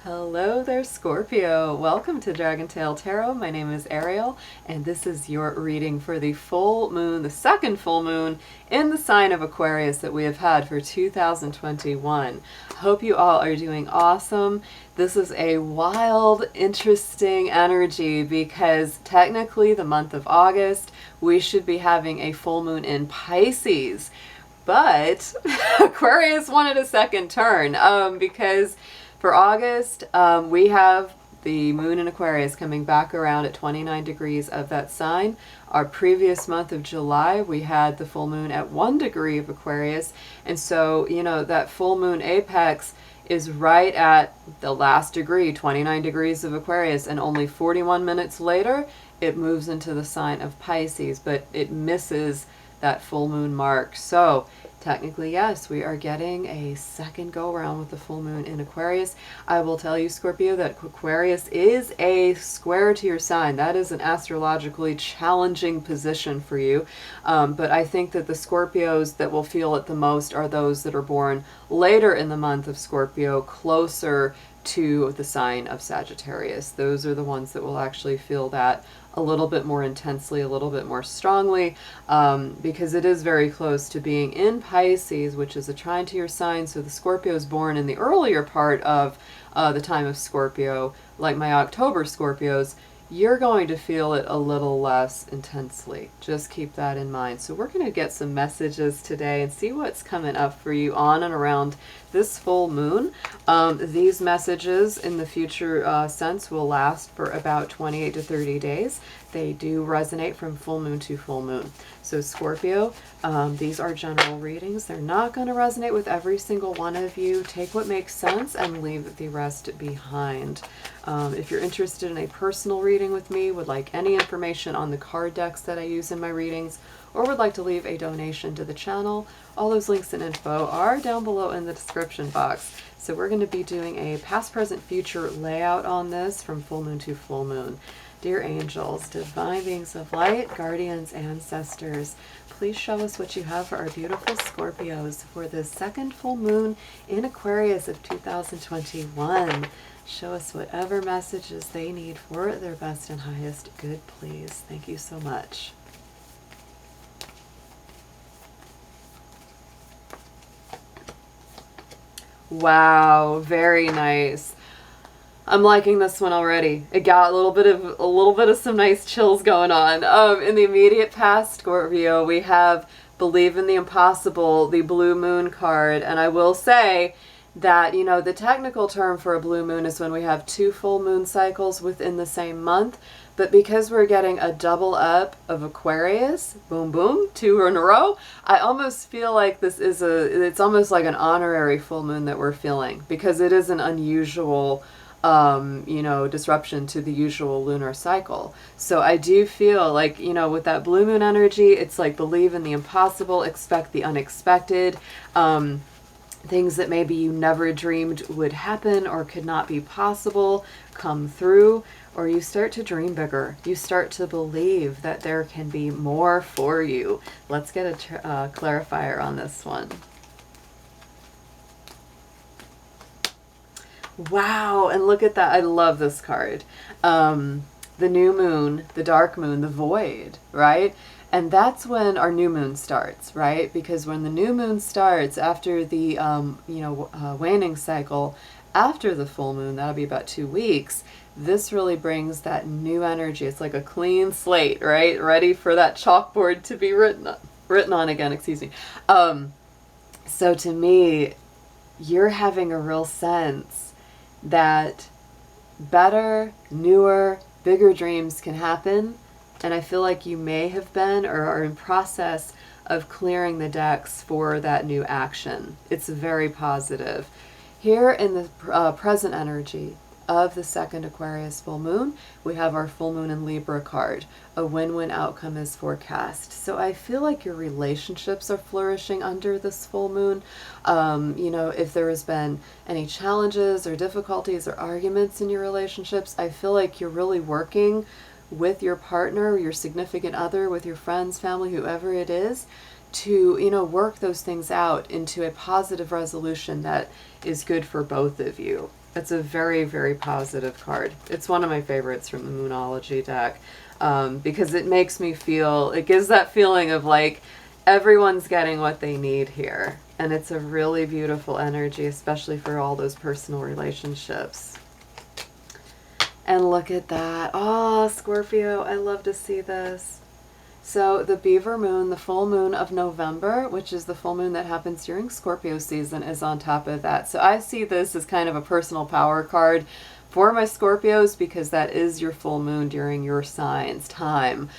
Hello there, Scorpio. Welcome to Dragon Tail Tarot. My name is Ariel, and this is your reading for the full moon, the second full moon in the sign of Aquarius that we have had for 2021. Hope you all are doing awesome. This is a wild, interesting energy because technically the month of August, we should be having a full moon in Pisces. But Aquarius wanted a second turn because for August, we have the moon in Aquarius coming back around at 29 degrees of that sign. Our previous month of July, we had the full moon at 1 degree of Aquarius. And so, you know, that full moon apex is right at the last degree, 29 degrees of Aquarius. And only 41 minutes later, it moves into the sign of Pisces, but it misses that full moon mark. So technically, yes, we are getting a second go around with the full moon in Aquarius. I will tell you, Scorpio, that Aquarius is a square to your sign. That is an astrologically challenging position for you. But I think that the Scorpios that will feel it the most are those that are born later in the month of Scorpio, closer to the sign of Sagittarius. Those are the ones that will actually feel that a little bit more intensely, a little bit more strongly, because it is very close to being in Pisces, which is a trine to your sign. So the Scorpio is born in the earlier part of the time of Scorpio, like my October Scorpios. You're going to feel it a little less intensely. Just keep that in mind. So we're going to get some messages today and see what's coming up for you on and around this full moon. These messages in the future sense will last for about 28 to 30 days. They do resonate from full moon to full moon. So Scorpio, these are general readings. They're not going to resonate with every single one of you. Take what makes sense and leave the rest behind. If you're interested in a personal reading with me, would like any information on the card decks that I use in my readings, or would like to leave a donation to the channel, all those links and info are down below in the description box. So we're going to be doing a past, present, future layout on this from full moon to full moon. Dear angels, divine beings of light, guardians, ancestors, please show us what you have for our beautiful Scorpios for this second full moon in Aquarius of 2021. Show us whatever messages they need for their best and highest good, please. Thank you so much. Wow, very nice. I'm liking this one already. It got a little bit of some nice chills going on. In the immediate past, Scorpio, we have Believe in the Impossible, the blue moon card, and I will say that, you know, the technical term for a blue moon is when we have 2 full moon cycles within the same month. But because we're getting a double up of Aquarius, boom, boom, 2 in a row, I almost feel like this is it's almost like an honorary full moon that we're feeling, because it is an unusual, you know, disruption to the usual lunar cycle. So I do feel like, you know, with that blue moon energy, it's like believe in the impossible, expect the unexpected. Things that maybe you never dreamed would happen or could not be possible come through, or you start to dream bigger. You start to believe that there can be more for you. Let's get a clarifier on this one. Wow, and look at that. I love this card. The new moon, the dark moon, the void, right? And that's when our new moon starts, right? Because when the new moon starts after the, waning cycle, after the full moon, that'll be about 2 weeks, this really brings that new energy. It's like a clean slate, right? Ready for that chalkboard to be written on again, excuse me. So to me, you're having a real sense that better, newer, bigger dreams can happen. And I feel like you may have been or are in process of clearing the decks for that new action. It's very positive. Here in the present energy of the second Aquarius full moon, we have our full moon in Libra card. A win-win outcome is forecast. So I feel like your relationships are flourishing under this full moon. You know, if there has been any challenges or difficulties or arguments in your relationships, I feel like you're really working with your partner, your significant other, with your friends, family, whoever it is, to, you know, work those things out into a positive resolution that is good for both of you. It's a very, very positive card. It's one of my favorites from the Moonology deck, because it makes me feel, it gives that feeling of like everyone's getting what they need here. And it's a really beautiful energy, especially for all those personal relationships. And look at that. Oh, Scorpio, I love to see this. So the beaver moon, the full moon of November, which is the full moon that happens during Scorpio season, is on top of that. So I see this as kind of a personal power card for my Scorpios, because that is your full moon during your sign's time.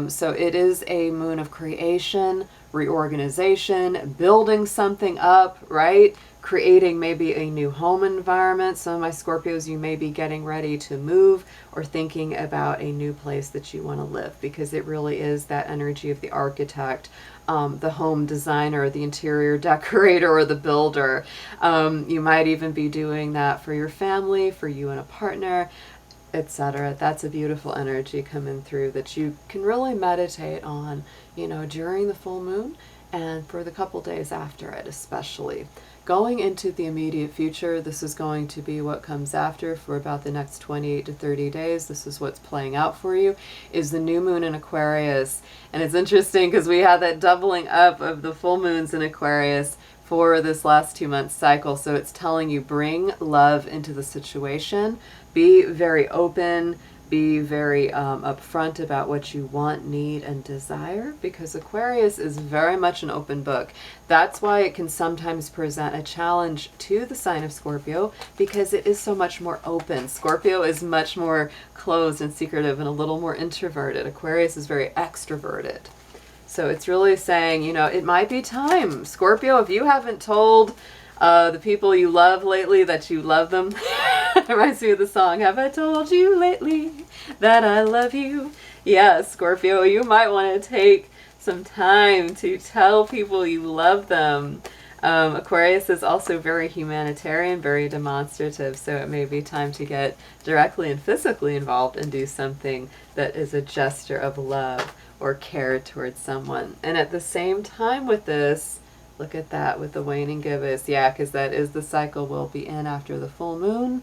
So it is a moon of creation, reorganization, building something up, right? Creating maybe a new home environment. Some of my Scorpios, you may be getting ready to move or thinking about a new place that you want to live, because it really is that energy of the architect, the home designer, the interior decorator, or the builder. You might even be doing that for your family, for you and a partner, etc. That's a beautiful energy coming through that you can really meditate on, you know, during the full moon and for the couple days after it, especially. Going into the immediate future, this is going to be what comes after for about the next 28 to 30 days. This is what's playing out for you, is the new moon in Aquarius. And it's interesting because we had that doubling up of the full moons in Aquarius for this last 2 month cycle. So it's telling you, bring love into the situation, be very open, be very upfront about what you want, need, and desire, because Aquarius is very much an open book. That's why it can sometimes present a challenge to the sign of Scorpio, because it is so much more open. Scorpio is much more closed and secretive and a little more introverted. Aquarius is very extroverted. So it's really saying, you know, it might be time. Scorpio, if you haven't told the people you love lately that you love them, it reminds me of the song, Have I Told You Lately That I Love You? Yeah, Scorpio, you might want to take some time to tell people you love them. Aquarius is also very humanitarian, very demonstrative, so it may be time to get directly and physically involved and do something that is a gesture of love or care towards someone. And at the same time with this, look at that with the waning gibbous. Yeah, because that is the cycle we'll be in after the full moon,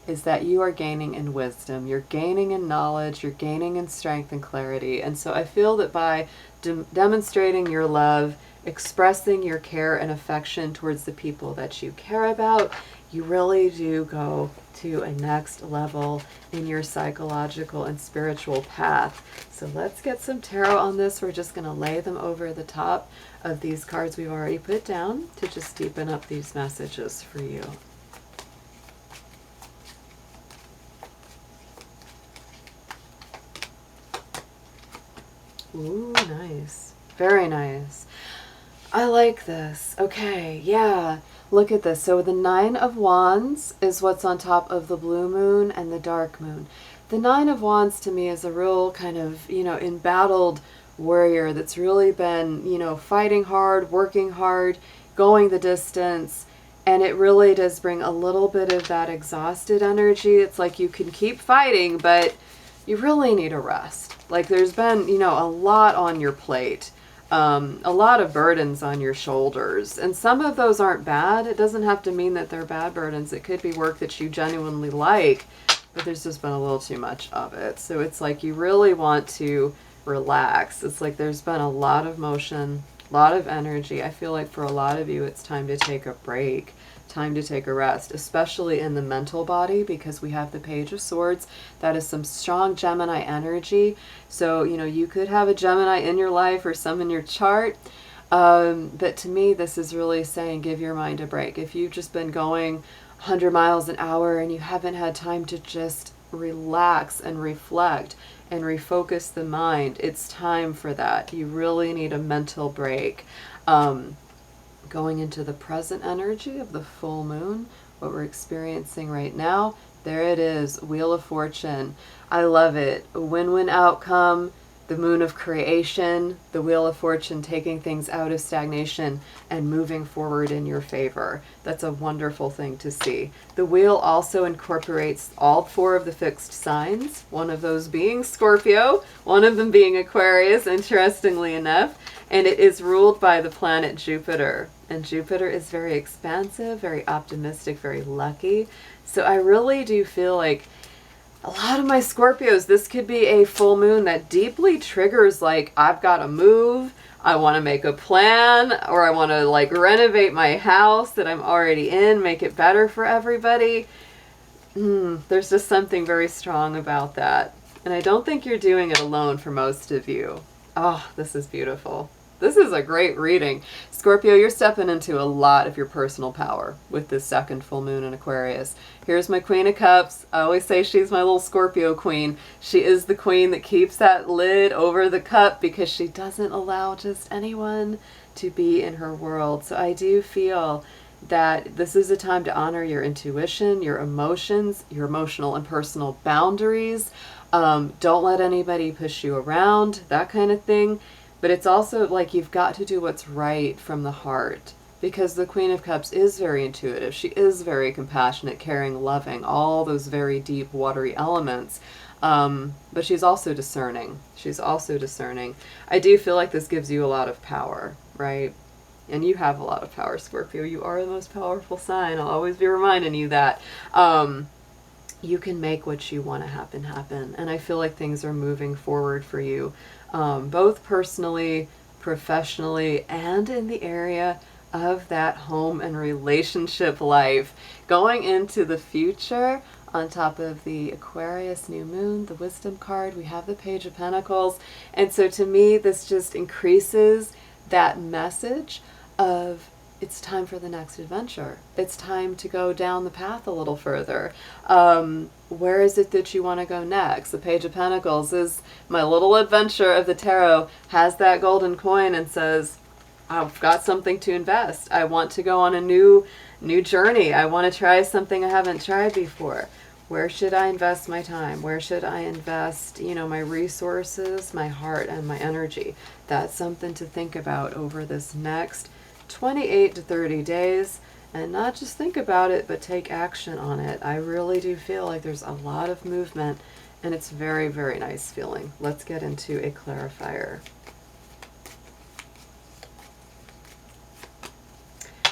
is that you are gaining in wisdom. You're gaining in knowledge. You're gaining in strength and clarity. And so I feel that by demonstrating your love, expressing your care and affection towards the people that you care about, you really do go to a next level in your psychological and spiritual path. So let's get some tarot on this. We're just going to lay them over the top of these cards we've already put down to just deepen up these messages for you. Ooh, nice. Very nice. I like this. Okay, yeah. Look at this. So the Nine of Wands is what's on top of the blue moon and the dark moon. The Nine of Wands to me is a real kind of, you know, embattled warrior that's really been, you know, fighting hard, working hard, going the distance. And it really does bring a little bit of that exhausted energy. It's like you can keep fighting, but you really need a rest. Like there's been, you know, a lot on your plate. A lot of burdens on your shoulders, and some of those aren't bad. It doesn't have to mean that they're bad burdens. It could be work that you genuinely like, but there's just been a little too much of it. So it's like you really want to relax. It's like there's been a lot of motion, a lot of energy. I feel like for a lot of you, it's time to take a break, time to take a rest, especially in the mental body, because we have the Page of Swords. That is some strong Gemini energy. So, you know, you could have a Gemini in your life or some in your chart. But to me, this is really saying give your mind a break. If you've just been going 100 miles an hour and you haven't had time to just relax and reflect and refocus the mind, it's time for that. You really need a mental break. Going into the present energy of the full moon, what we're experiencing right now, there it is, Wheel of Fortune. I love it. A win-win outcome, the moon of creation, the Wheel of Fortune taking things out of stagnation and moving forward in your favor. That's a wonderful thing to see. The wheel also incorporates all 4 of the fixed signs, one of those being Scorpio, one of them being Aquarius, interestingly enough, and it is ruled by the planet Jupiter. And Jupiter is very expansive, very optimistic, very lucky. So I really do feel like a lot of my Scorpios, this could be a full moon that deeply triggers, like, I've got to move, I want to make a plan, or I want to like renovate my house that I'm already in, make it better for everybody. There's just something very strong about that. And I don't think you're doing it alone for most of you. Oh, this is beautiful. This is a great reading. Scorpio, you're stepping into a lot of your personal power with this second full moon in Aquarius. Here's my Queen of Cups. I always say she's my little Scorpio queen. She is the queen that keeps that lid over the cup because she doesn't allow just anyone to be in her world. So I do feel that this is a time to honor your intuition, your emotions, your emotional and personal boundaries. Don't let anybody push you around, that kind of thing. But it's also like you've got to do what's right from the heart, because the Queen of Cups is very intuitive. She is very compassionate, caring, loving, all those very deep, watery elements. But she's also discerning. She's also discerning. I do feel like this gives you a lot of power, right? And you have a lot of power, Scorpio. You are the most powerful sign. I'll always be reminding you that. You can make what you want to happen. And I feel like things are moving forward for you, both personally, professionally, and in the area of that home and relationship life. Going into the future, on top of the Aquarius new moon, the wisdom card, we have the Page of Pentacles. And so to me, this just increases that message of it's time for the next adventure. It's time to go down the path a little further. Where is it that you want to go next? The Page of Pentacles is my little adventure of the tarot, has that golden coin and says, I've got something to invest. I want to go on a new journey. I want to try something I haven't tried before. Where should I invest my time? Where should I invest, my resources, my heart, and my energy? That's something to think about over this next 28 to 30 days, and not just think about it, but take action on it. I really do feel like there's a lot of movement, and it's very, very nice feeling. Let's get into a clarifier.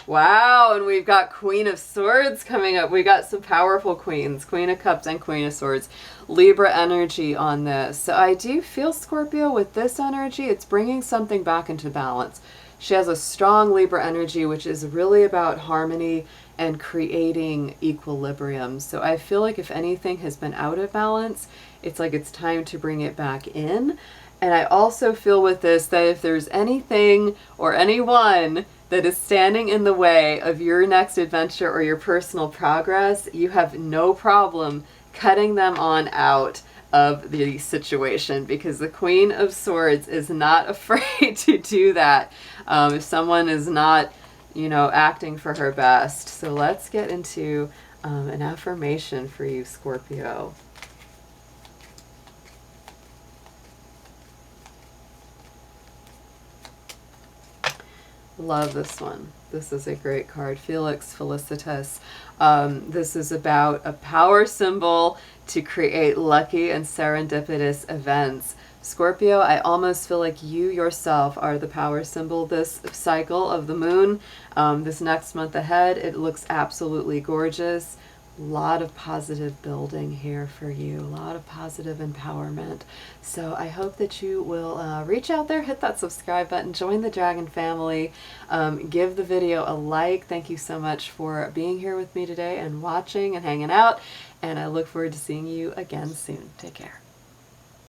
Wow, and we've got Queen of Swords coming up. We got some powerful queens, Queen of Cups and Queen of Swords. Libra energy on this. So I do feel, Scorpio, with this energy, it's bringing something back into balance. She has a strong Libra energy, which is really about harmony and creating equilibrium. So I feel like if anything has been out of balance, it's like it's time to bring it back in. And I also feel with this that if there's anything or anyone that is standing in the way of your next adventure or your personal progress, you have no problem cutting them on out of the situation, because the Queen of Swords is not afraid to do that if someone is not, acting for her best. So let's get into an affirmation for you, Scorpio. Love this one. This is a great card. Felix Felicitas. This is about a power symbol to create lucky and serendipitous events. Scorpio, I almost feel like you yourself are the power symbol this cycle of the moon. This next month ahead, it looks absolutely gorgeous. A lot of positive building here for you, a lot of positive empowerment. So I hope that you will reach out there, hit that subscribe button, join the Dragon family, give the video a like. Thank you so much for being here with me today and watching and hanging out, and I look forward to seeing you again soon. Take care.